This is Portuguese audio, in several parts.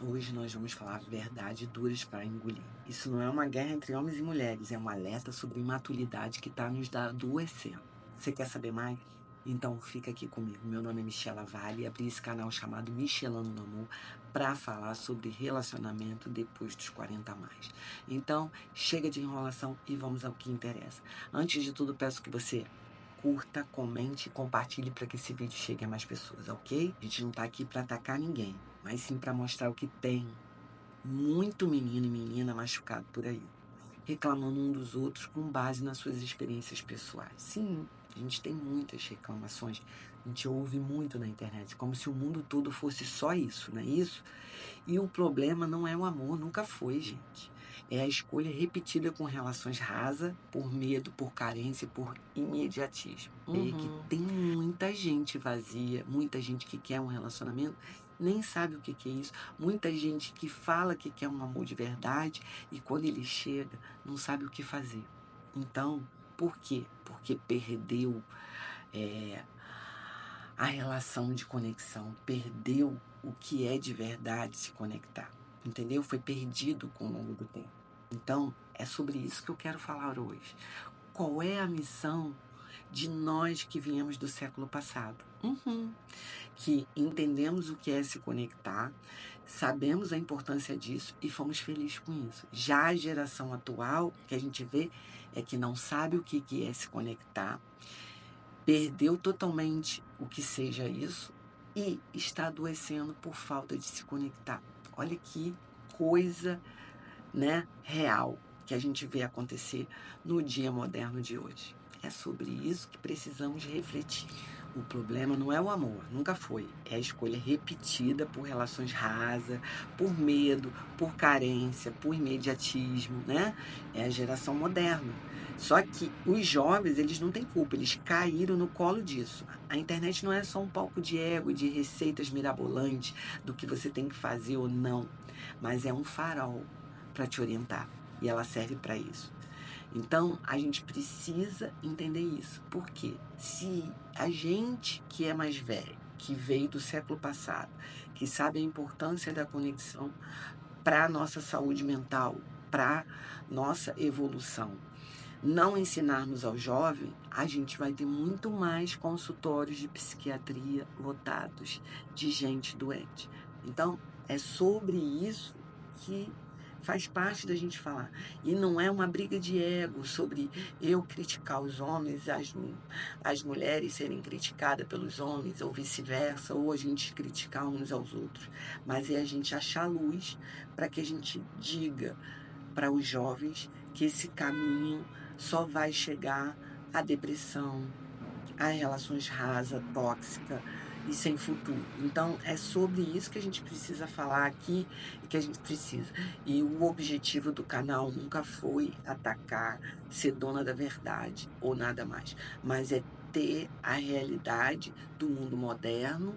Hoje nós vamos falar verdades duras para engolir. Isso não é uma guerra entre homens e mulheres, é um alerta sobre imaturidade que está nos adoecendo. Você quer saber mais? Então fica aqui comigo. Meu nome é Michela Vale e abri esse canal chamado Michelando no Amor para falar sobre relacionamento depois dos 40 a mais. Então chega de enrolação e vamos ao que interessa. Antes de tudo, peço que você curta, comente e compartilhe para que esse vídeo chegue a mais pessoas, ok? A gente não tá aqui para atacar ninguém, mas sim para mostrar o que tem muito menino e menina machucado por aí, reclamando um dos outros com base nas suas experiências pessoais. Sim, a gente tem muitas reclamações, a gente ouve muito na internet, como se o mundo todo fosse só isso, não é isso? E o problema não é o amor, nunca foi, gente. É a escolha repetida com relações rasas, por medo, por carência, por imediatismo. E que tem muita gente vazia, muita gente que quer um relacionamento, nem sabe o que que é isso. Muita gente que fala que quer um amor de verdade e quando ele chega, não sabe o que fazer. Então, por quê? Porque perdeu é, a relação de conexão, perdeu o que é de verdade se conectar, entendeu? Foi perdido com o longo do tempo. Então, é sobre isso que eu quero falar hoje. Qual é a missão de nós que viemos do século passado? Que entendemos o que é se conectar, sabemos a importância disso e fomos felizes com isso. Já a geração atual, que a gente vê, é que não sabe o que é se conectar, perdeu totalmente o que seja isso e está adoecendo por falta de se conectar. Olha que coisa, né, real que a gente vê acontecer no dia moderno de hoje. É sobre isso que precisamos refletir. O problema não é o amor, nunca foi. É a escolha repetida por relações rasas, por medo, por carência, por imediatismo, né? É a geração moderna. Só que os jovens, eles não têm culpa, eles caíram no colo disso. A internet não é só um palco de ego, de receitas mirabolantes do que você tem que fazer ou não, mas é um farol para te orientar e ela serve para isso. Então, a gente precisa entender isso. Porque se a gente que é mais velho, que veio do século passado, que sabe a importância da conexão para a nossa saúde mental, para nossa evolução, não ensinarmos ao jovem, a gente vai ter muito mais consultórios de psiquiatria lotados de gente doente. Então, é sobre isso que faz parte da gente falar. E não é uma briga de ego sobre eu criticar os homens, as mulheres serem criticadas pelos homens, ou vice-versa, ou a gente criticar uns aos outros. Mas é a gente achar luz para que a gente diga para os jovens que esse caminho só vai chegar à depressão, a relações rasas, tóxicas e sem futuro. Então, é sobre isso que a gente precisa falar aqui e que a gente precisa. E o objetivo do canal nunca foi atacar, ser dona da verdade ou nada mais, mas é ter a realidade do mundo moderno,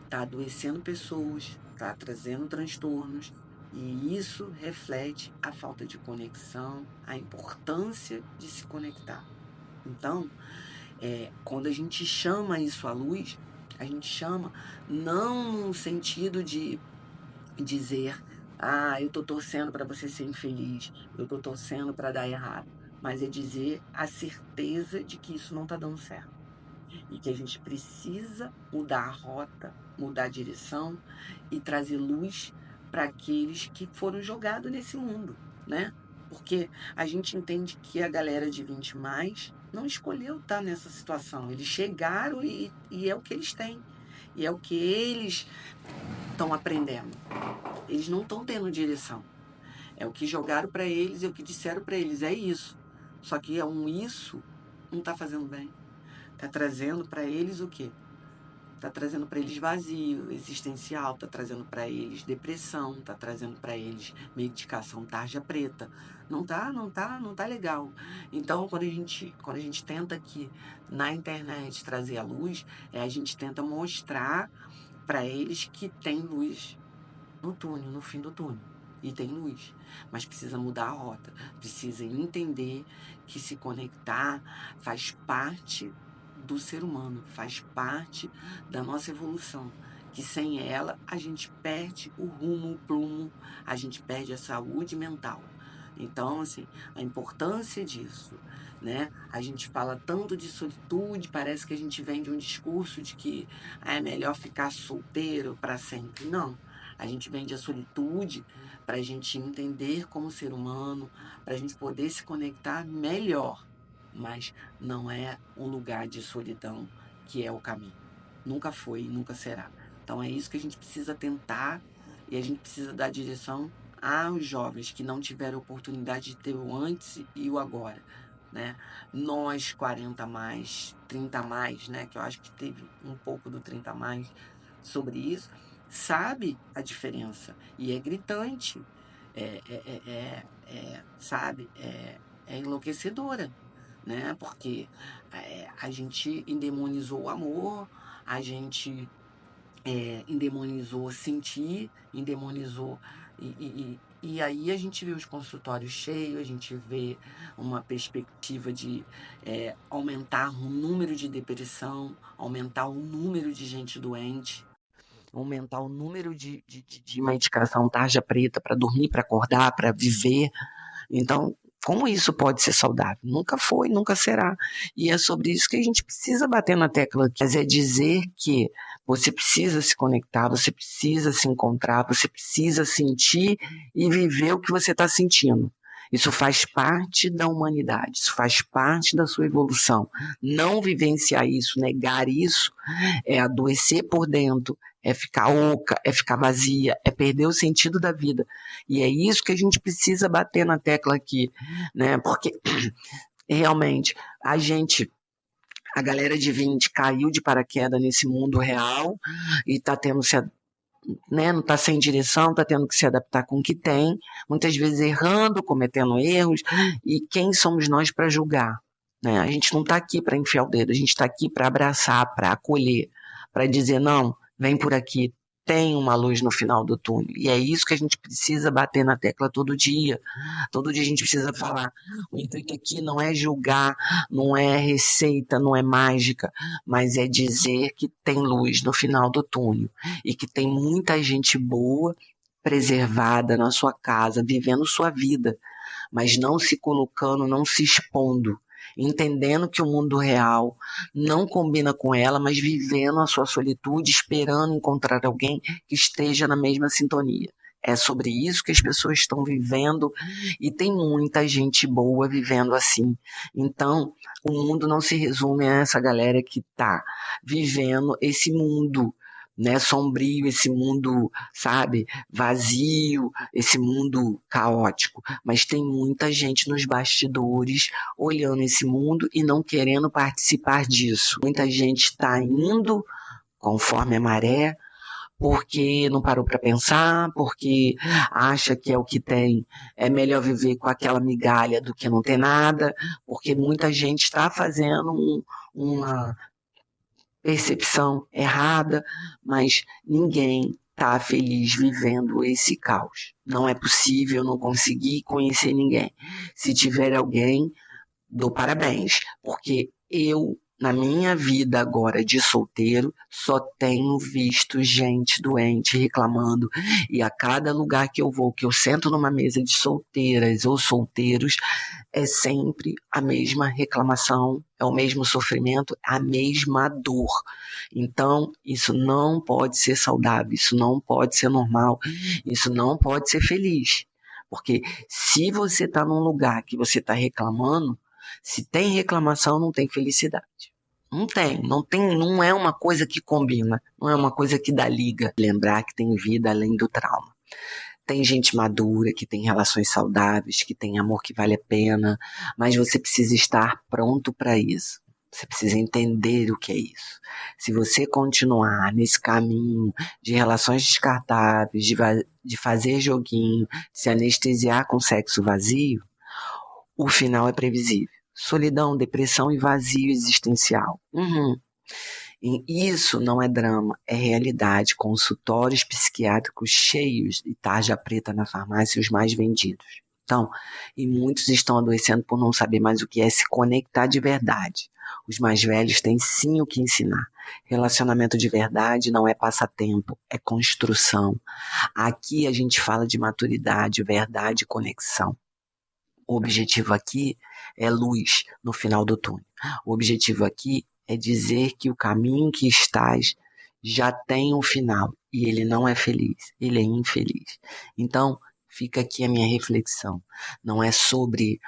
tá adoecendo pessoas, tá trazendo transtornos, e isso reflete a falta de conexão, a importância de se conectar. Então, quando a gente chama isso à luz, a gente chama não no sentido de dizer, ah, eu estou torcendo para você ser infeliz, eu estou torcendo para dar errado, mas é dizer a certeza de que isso não está dando certo e que a gente precisa mudar a rota, mudar a direção e trazer luz para aqueles que foram jogados nesse mundo, né? Porque a gente entende que a galera de 20 mais não escolheu estar nessa situação. Eles chegaram e é o que eles têm. E é o que eles estão aprendendo. Eles não estão tendo direção. É o que jogaram para eles, é o que disseram para eles. É isso. Só que é um isso não está fazendo bem. Está trazendo para eles o quê? Está trazendo para eles vazio existencial, está trazendo para eles depressão, está trazendo para eles medicação tarja preta. Não tá legal. Então, quando a gente tenta aqui na internet trazer a luz, a gente tenta mostrar para eles que tem luz no túnel, no fim do túnel. E tem luz, mas precisa mudar a rota, precisa entender que se conectar faz parte do ser humano, faz parte da nossa evolução, que sem ela a gente perde o rumo, o prumo, a gente perde a saúde mental. Então, assim, a importância disso, né? A gente fala tanto de solitude, parece que a gente vem de um discurso de que é melhor ficar solteiro para sempre. Não. A gente vende a solitude para a gente entender como ser humano, para a gente poder se conectar melhor. Mas não é um lugar de solidão que é o caminho. Nunca foi e nunca será. Então é isso que a gente precisa tentar e a gente precisa dar direção aos jovens que não tiveram oportunidade de ter o antes e o agora, né? Nós 40 a mais, 30 a mais, né? Que eu acho que teve um pouco do 30 a mais sobre isso, sabe a diferença e é gritante, sabe, é enlouquecedora, né? Porque a gente endemonizou o amor, a gente endemonizou sentir, endemonizou. E aí a gente vê os consultórios cheios, a gente vê uma perspectiva de aumentar o número de depressão, aumentar o número de gente doente, aumentar o número de medicação tarja preta para dormir, para acordar, para viver. Então, como isso pode ser saudável? Nunca foi, nunca será. E é sobre isso que a gente precisa bater na tecla, mas é dizer que você precisa se conectar, você precisa se encontrar, você precisa sentir e viver o que você está sentindo. Isso faz parte da humanidade, isso faz parte da sua evolução. Não vivenciar isso, negar isso, é adoecer por dentro, é ficar oca, é ficar vazia, é perder o sentido da vida. E é isso que a gente precisa bater na tecla aqui, né? Porque realmente a galera de 20 caiu de paraquedas nesse mundo real e está tendo né, não está sem direção, está tendo que se adaptar com o que tem, muitas vezes errando, cometendo erros, e quem somos nós para julgar? Né? A gente não está aqui para enfiar o dedo, a gente está aqui para abraçar, para acolher, para dizer, não, vem por aqui, tem uma luz no final do túnel. E é isso que a gente precisa bater na tecla todo dia. Todo dia a gente precisa falar. O intuito aqui não é julgar, não é receita, não é mágica, mas é dizer que tem luz no final do túnel e que tem muita gente boa, preservada na sua casa, vivendo sua vida, mas não se colocando, não se expondo, entendendo que o mundo real não combina com ela, mas vivendo a sua solitude, esperando encontrar alguém que esteja na mesma sintonia. É sobre isso que as pessoas estão vivendo e tem muita gente boa vivendo assim. Então, o mundo não se resume a essa galera que está vivendo esse mundo, né, sombrio, esse mundo, sabe, vazio, esse mundo caótico. Mas tem muita gente nos bastidores olhando esse mundo e não querendo participar disso. Muita gente está indo conforme a maré, porque não parou para pensar, porque acha que é o que tem, é melhor viver com aquela migalha do que não ter nada, porque muita gente está fazendo uma percepção errada, mas ninguém está feliz vivendo esse caos. Não é possível, não conseguir conhecer ninguém. Se tiver alguém, dou parabéns, porque eu, na minha vida agora de solteiro, só tenho visto gente doente reclamando. E a cada lugar que eu vou, que eu sento numa mesa de solteiras ou solteiros, é sempre a mesma reclamação, é o mesmo sofrimento, a mesma dor. Então, isso não pode ser saudável, isso não pode ser normal, isso não pode ser feliz. Porque se você está num lugar que você está reclamando, se tem reclamação, não tem felicidade. Não tem, não é uma coisa que combina, não é uma coisa que dá liga. Lembrar que tem vida além do trauma. Tem gente madura, que tem relações saudáveis, que tem amor que vale a pena, mas você precisa estar pronto para isso. Você precisa entender o que é isso. Se você continuar nesse caminho de relações descartáveis, de fazer joguinho, de se anestesiar com sexo vazio, o final é previsível. Solidão, depressão e vazio existencial. E isso não é drama, é realidade. Consultórios psiquiátricos cheios e tarja preta na farmácia, os mais vendidos. Então, e muitos estão adoecendo por não saber mais o que é se conectar de verdade. Os mais velhos têm sim o que ensinar. Relacionamento de verdade não é passatempo, é construção. Aqui a gente fala de maturidade, verdade e conexão. O objetivo aqui é luz no final do túnel. O objetivo aqui é dizer que o caminho que estás já tem um final e ele não é feliz, ele é infeliz. Então, fica aqui a minha reflexão. Não é sobre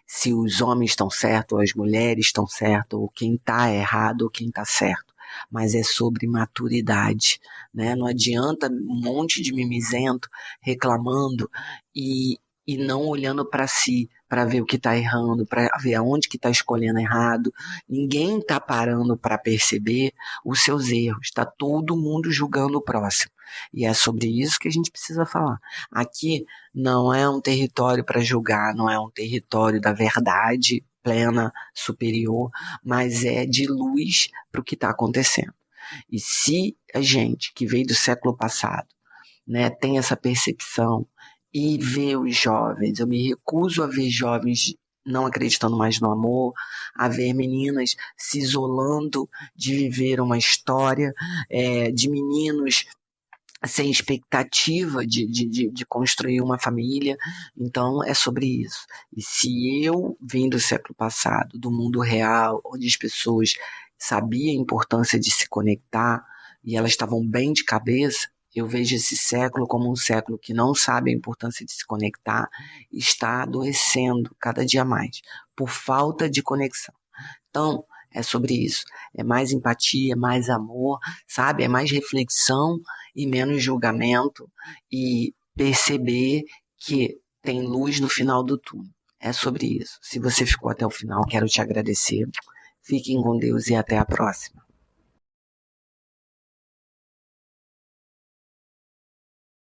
se os homens estão certos ou as mulheres estão certas, ou quem está errado ou quem está certo, mas é sobre maturidade, né? Não adianta um monte de mimizento reclamando e não olhando para si, para ver o que está errando, para ver aonde que está escolhendo errado. Ninguém está parando para perceber os seus erros. Está todo mundo julgando o próximo. E é sobre isso que a gente precisa falar. Aqui não é um território para julgar, não é um território da verdade plena, superior, mas é de luz para o que está acontecendo. E se a gente que veio do século passado, né, tem essa percepção e vê os jovens, eu me recuso a ver jovens não acreditando mais no amor, a ver meninas se isolando de viver uma história, de meninos sem expectativa de construir uma família. Então é sobre isso. E se eu vim do século passado, do mundo real, onde as pessoas sabiam a importância de se conectar e elas estavam bem de cabeça, eu vejo esse século como um século que não sabe a importância de se conectar e está adoecendo cada dia mais por falta de conexão. Então, é sobre isso. É mais empatia, mais amor, sabe? É mais reflexão e menos julgamento e perceber que tem luz no final do túnel. É sobre isso. Se você ficou até o final, quero te agradecer. Fiquem com Deus e até a próxima.